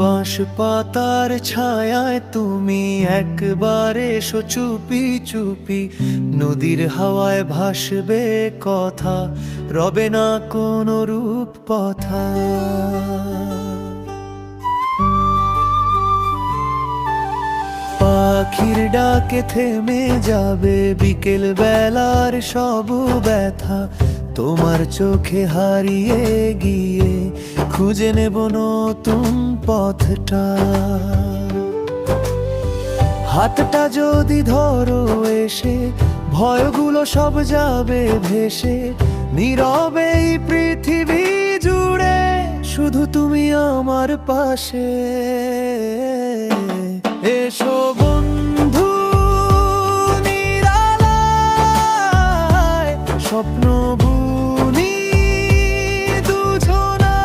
বাঁশ পাতার ছায়ায় তুমি একবার এসো চুপি চুপি, নদীর হাওয়ায় ভাসবে কথা, রবে না কোনো রূপ কথা। পাখির ডাকে থেমে যাবে বিকেল বেলার সব ব্যথা, তোমার চোখে হারিয়ে গিয়ে খুঁজে নেব নতুন পথটা। হাতটা যদি ধরো এসে, ভয়গুলো সব যাবে ভেসে, নীরবে এই পৃথিবী জুড়ে শুধু তুমি আমার পাশে। এসো বন্ধু নিরালায়, স্বপ্ন বুনি দুজনায়,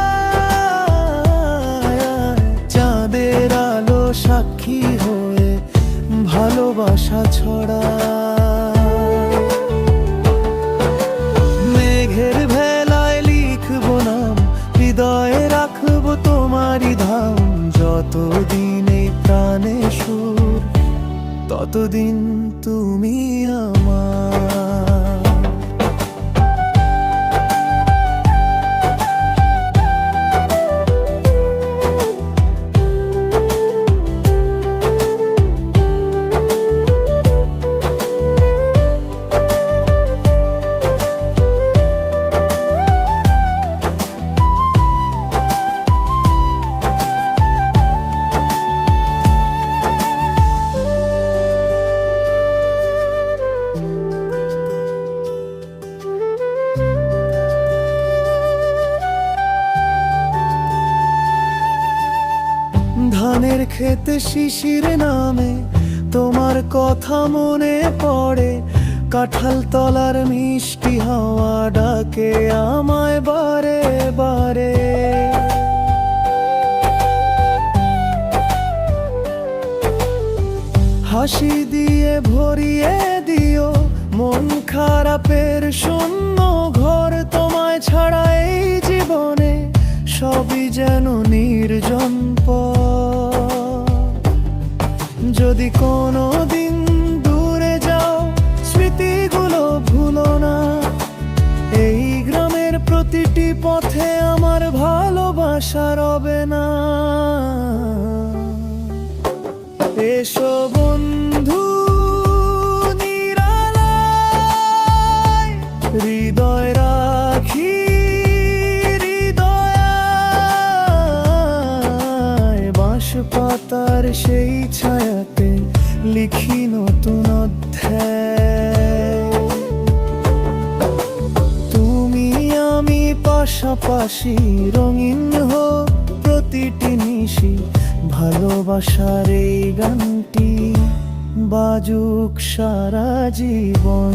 চাঁদের আলো সাক্ষী হয়ে ভালোবাসা ছড়া। মেঘের ভেলায় লিখবো নাম, হৃদয়ে রাখবো তোমারই ধাম। যতদিন এই প্রাণে সুর, ততদিন তুমি আমার। ধানের খেতে শিশির নামে তোমার কথা মনে পড়ে, কাঁঠাল তলার মিষ্টি হাওয়া ডাকে আমায় বারে বারে। হাসি দিয়ে ভরিয়ে দিও মন খারাপের শূন্য ঘর, তোমায় ছাড়া এই জীবনে সবই যেন নির্জন পথ। যদি কোনো দিন দূরে যাও, স্মৃতিগুলো ভুলো না, এই গ্রামের প্রতিটি পথে আমার ভালোবাসা রবে না। এসো বন্ধু নিরালায়, হৃদয় রাখি পাতার সেই ছায়াতে লিখি নতুন অধ্যায়। তুমি আমি পাশাপাশি, রঙিন হোক প্রতিটি নিশি, ভালোবাসার এই গানটি বাজুক সারা জীবন।